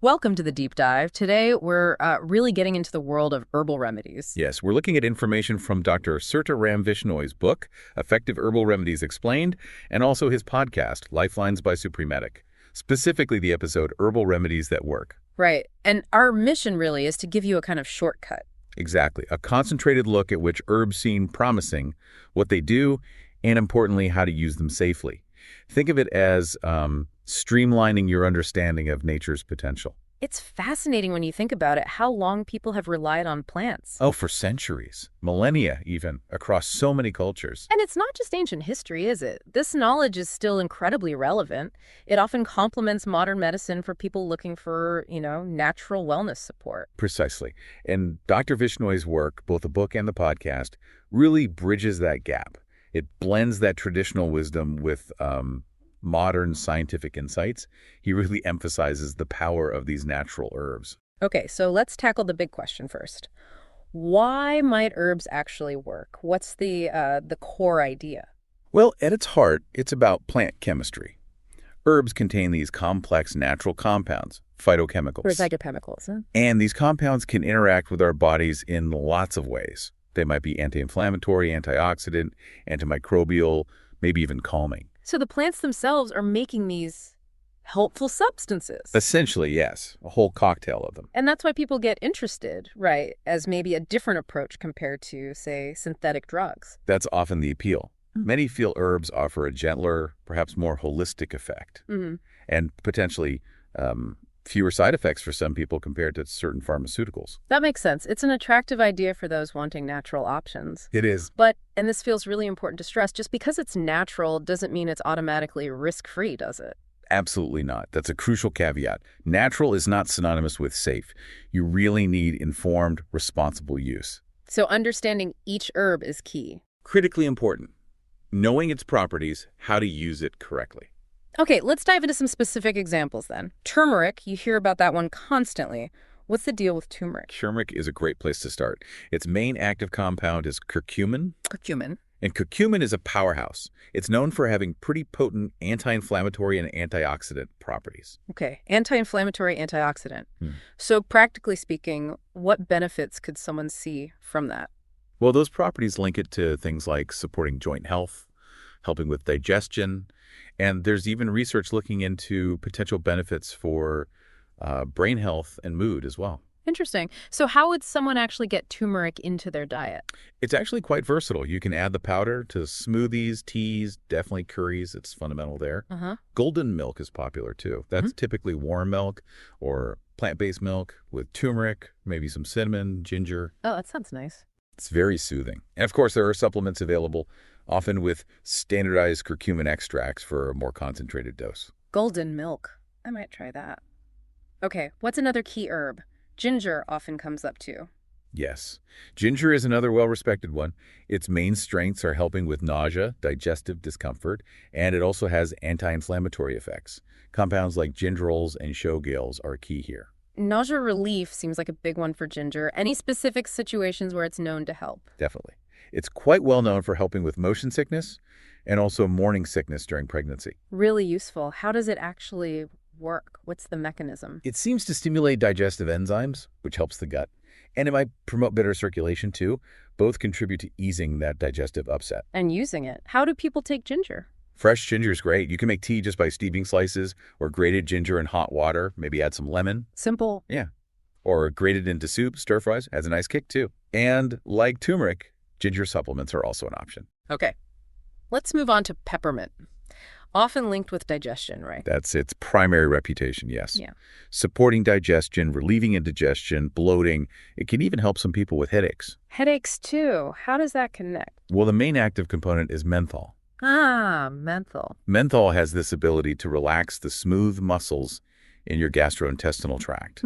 Welcome to the deep dive. Today, we're really getting into the world of herbal remedies. Yes, we're looking at information from Dr. Surta Ram Vishnoi's book, Effective Herbal Remedies Explained, and also his podcast, Lifelines by Suprematic, specifically the episode Herbal Remedies That Work. Right. And our mission really is to give you a kind of shortcut. Exactly. A concentrated look at which herbs seem promising, what they do, and importantly, how to use them safely. Think of it as streamlining your understanding of nature's potential. It's fascinating when you think about it, how long people have relied on plants. Oh, for centuries, millennia even, across so many cultures. And it's not just ancient history, is it? This knowledge is still incredibly relevant. It often complements modern medicine for people looking for, natural wellness support. Precisely. And Dr. Vishnoi's work, both the book and the podcast, really bridges that gap. It blends that traditional wisdom with modern scientific insights. He really emphasizes the power of these natural herbs. Okay, so let's tackle the big question first. Why might herbs actually work? What's the core idea? Well, at its heart, it's about plant chemistry. Herbs contain these complex natural compounds, phytochemicals. Or phytochemicals, huh? And these compounds can interact with our bodies in lots of ways. They might be anti-inflammatory, antioxidant, antimicrobial, maybe even calming. So the plants themselves are making these helpful substances. Essentially, yes. A whole cocktail of them. And that's why people get interested, right, as maybe a different approach compared to, say, synthetic drugs. That's often the appeal. Many feel herbs offer a gentler, perhaps more holistic effect, and potentially fewer side effects for some people compared to certain pharmaceuticals. That makes sense. It's an attractive idea for those wanting natural options. It is. But, and this feels really important to stress, just because it's natural doesn't mean it's automatically risk-free, does it? Absolutely not. That's a crucial caveat. Natural is not synonymous with safe. You really need informed, responsible use. So understanding each herb is key. Critically important. Knowing its properties, how to use it correctly. Okay, let's dive into some specific examples then. Turmeric, you hear about that one constantly. What's the deal with turmeric? Turmeric is a great place to start. Its main active compound is curcumin. Curcumin. And curcumin is a powerhouse. It's known for having pretty potent anti-inflammatory and antioxidant properties. Okay, anti-inflammatory, antioxidant. So practically speaking, what benefits could someone see from that? Well, those properties link it to things like supporting joint health, helping with digestion, and there's even research looking into potential benefits for brain health and mood as well. Interesting. So how would someone actually get turmeric into their diet? It's actually quite versatile. You can add the powder to smoothies, teas, definitely curries. It's fundamental there. Golden milk is popular too. That's typically warm milk or plant-based milk with turmeric, maybe some cinnamon, ginger. Oh, that sounds nice. It's very soothing. And of course, there are supplements available, often with standardized curcumin extracts for a more concentrated dose. Golden milk. I might try that. Okay, what's another key herb? Ginger often comes up too. Yes. Ginger is another well-respected one. Its main strengths are helping with nausea, digestive discomfort, and it also has anti-inflammatory effects. Compounds like gingerols and showgales are key here. Nausea relief seems like a big one for ginger. Any specific situations where it's known to help? Definitely. It's quite well known for helping with motion sickness and also morning sickness during pregnancy. Really useful. How does it actually work? What's the mechanism? It seems to stimulate digestive enzymes, which helps the gut. And it might promote better circulation too. Both contribute to easing that digestive upset. And using it. How do people take ginger? Fresh ginger is great. You can make tea just by steeping slices or grated ginger in hot water. Maybe add some lemon. Simple. Yeah. Or grated into soup, stir fries. Has a nice kick too. And like turmeric, ginger supplements are also an option. Okay. Let's move on to peppermint. Often linked with digestion, right? That's its primary reputation, yes. Yeah. Supporting digestion, relieving indigestion, bloating. It can even help some people with headaches. Headaches too. How does that connect? Well, the main active component is menthol. Ah, menthol. Menthol has this ability to relax the smooth muscles in your gastrointestinal tract.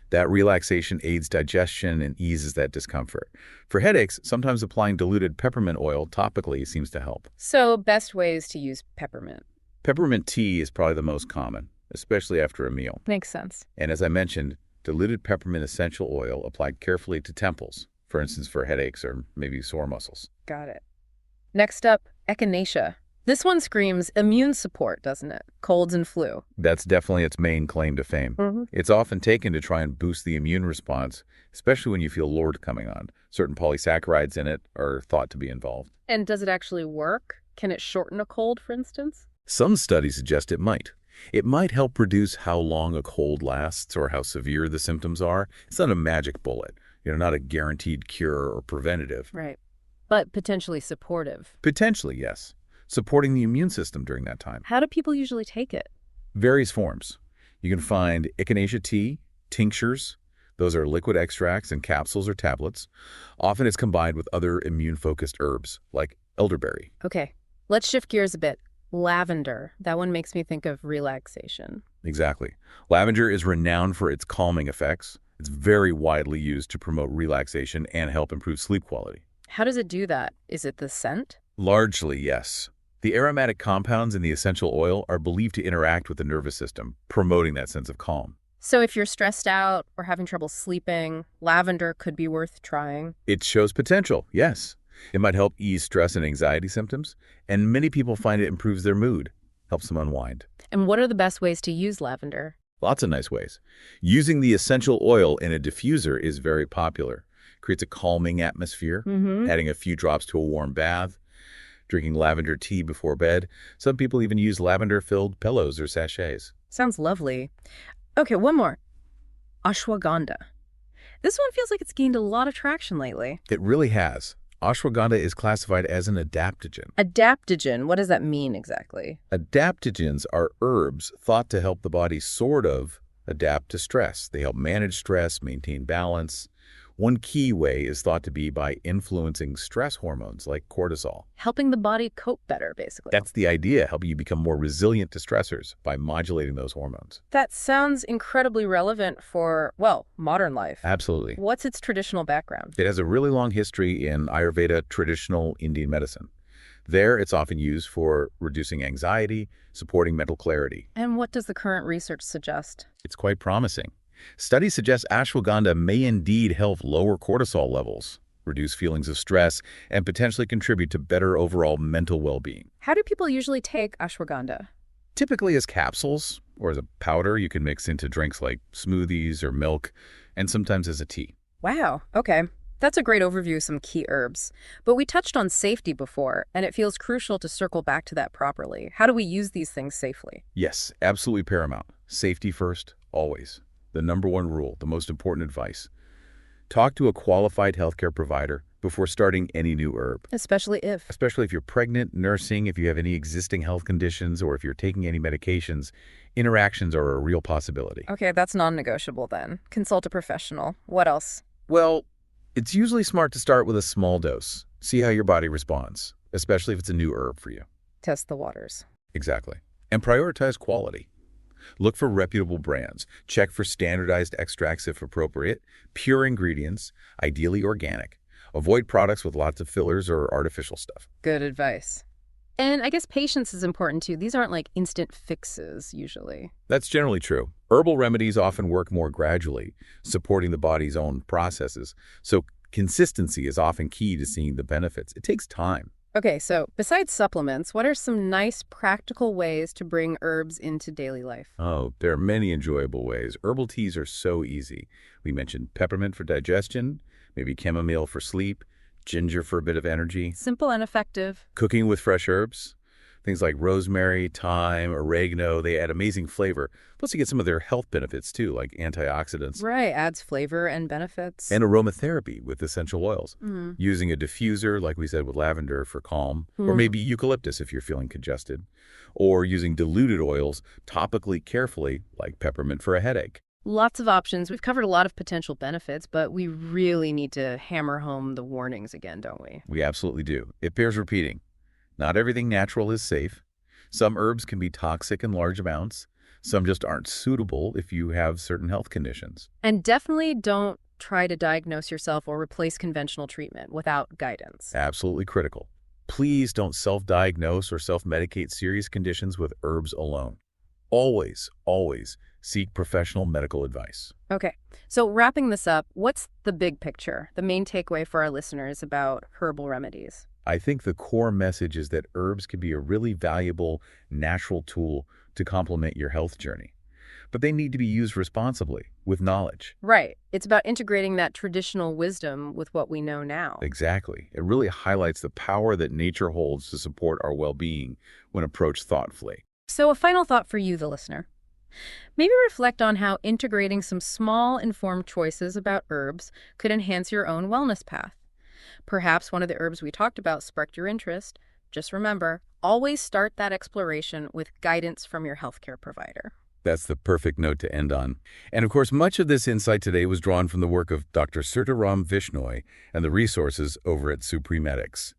That relaxation aids digestion and eases that discomfort. For headaches, sometimes applying diluted peppermint oil topically seems to help. So, best ways to use peppermint? Peppermint tea is probably the most common, especially after a meal. Makes sense. And as I mentioned, diluted peppermint essential oil applied carefully to temples, for instance, for headaches or maybe sore muscles. Got it. Next up, echinacea. This one screams immune support, doesn't it? Colds and flu. That's definitely its main claim to fame. It's often taken to try and boost the immune response, especially when you feel LORD coming on. Certain polysaccharides in it are thought to be involved. And does it actually work? Can it shorten a cold, for instance? Some studies suggest it might. It might help reduce how long a cold lasts or how severe the symptoms are. It's not a magic bullet, not a guaranteed cure or preventative. Right. But potentially supportive. Potentially, yes. Supporting the immune system during that time. How do people usually take it? Various forms. You can find echinacea tea, tinctures. Those are liquid extracts in capsules or tablets. Often it's combined with other immune-focused herbs, like elderberry. Okay, let's shift gears a bit. Lavender. That one makes me think of relaxation. Exactly. Lavender is renowned for its calming effects. It's very widely used to promote relaxation and help improve sleep quality. How does it do that? Is it the scent? Largely, yes. The aromatic compounds in the essential oil are believed to interact with the nervous system, promoting that sense of calm. So if you're stressed out or having trouble sleeping, lavender could be worth trying. It shows potential, yes. It might help ease stress and anxiety symptoms, and many people find it improves their mood, helps them unwind. And what are the best ways to use lavender? Lots of nice ways. Using the essential oil in a diffuser is very popular. Creates a calming atmosphere, adding a few drops to a warm bath, drinking lavender tea before bed. Some people even use lavender-filled pillows or sachets. Sounds lovely. Okay, one more. Ashwagandha. This one feels like it's gained a lot of traction lately. It really has. Ashwagandha is classified as an adaptogen. Adaptogen, what does that mean exactly? Adaptogens are herbs thought to help the body sort of adapt to stress. They help manage stress, maintain balance. One key way is thought to be by influencing stress hormones like cortisol. Helping the body cope better, basically. That's the idea, helping you become more resilient to stressors by modulating those hormones. That sounds incredibly relevant for, well, modern life. Absolutely. What's its traditional background? It has a really long history in Ayurveda traditional Indian medicine. There, it's often used for reducing anxiety, supporting mental clarity. And what does the current research suggest? It's quite promising. Studies suggest ashwagandha may indeed help lower cortisol levels, reduce feelings of stress, and potentially contribute to better overall mental well-being. How do people usually take ashwagandha? Typically as capsules or as a powder you can mix into drinks like smoothies or milk, and sometimes as a tea. Wow, okay. That's a great overview of some key herbs. But we touched on safety before, and it feels crucial to circle back to that properly. How do we use these things safely? Yes, absolutely paramount. Safety first, always. The number one rule, the most important advice. Talk to a qualified healthcare provider before starting any new herb. Especially if you're pregnant, nursing, if you have any existing health conditions, or if you're taking any medications, interactions are a real possibility. Okay, that's non-negotiable then. Consult a professional. What else? Well, it's usually smart to start with a small dose. See how your body responds, especially if it's a new herb for you. Test the waters. Exactly. And prioritize quality. Look for reputable brands. Check for standardized extracts if appropriate, pure ingredients, ideally organic. Avoid products with lots of fillers or artificial stuff. Good advice. And I guess patience is important too. These aren't like instant fixes usually. That's generally true. Herbal remedies often work more gradually, supporting the body's own processes. So consistency is often key to seeing the benefits. It takes time. Okay, so besides supplements, what are some nice practical ways to bring herbs into daily life? Oh, there are many enjoyable ways. Herbal teas are so easy. We mentioned peppermint for digestion, maybe chamomile for sleep, ginger for a bit of energy. Simple and effective. Cooking with fresh herbs. Things like rosemary, thyme, oregano, they add amazing flavor. Plus you get some of their health benefits too, like antioxidants. Right, adds flavor and benefits. And aromatherapy with essential oils. Using a diffuser, like we said with lavender for calm, or maybe eucalyptus if you're feeling congested. Or using diluted oils topically carefully, like peppermint for a headache. Lots of options. We've covered a lot of potential benefits, but we really need to hammer home the warnings again, don't we? We absolutely do. It bears repeating. Not everything natural is safe. Some herbs can be toxic in large amounts. Some just aren't suitable if you have certain health conditions. And definitely don't try to diagnose yourself or replace conventional treatment without guidance. Absolutely critical. Please don't self-diagnose or self-medicate serious conditions with herbs alone. Always, always seek professional medical advice. Okay, so wrapping this up, what's the big picture, the main takeaway for our listeners about herbal remedies? I think the core message is that herbs can be a really valuable, natural tool to complement your health journey. But they need to be used responsibly, with knowledge. Right. It's about integrating that traditional wisdom with what we know now. Exactly. It really highlights the power that nature holds to support our well-being when approached thoughtfully. So, a final thought for you, the listener. Maybe reflect on how integrating some small, informed choices about herbs could enhance your own wellness path. Perhaps one of the herbs we talked about sparked your interest. Just remember, always start that exploration with guidance from your healthcare provider. That's the perfect note to end on. And of course, much of this insight today was drawn from the work of Dr. Sirtaram Vishnoi and the resources over at Supremetics.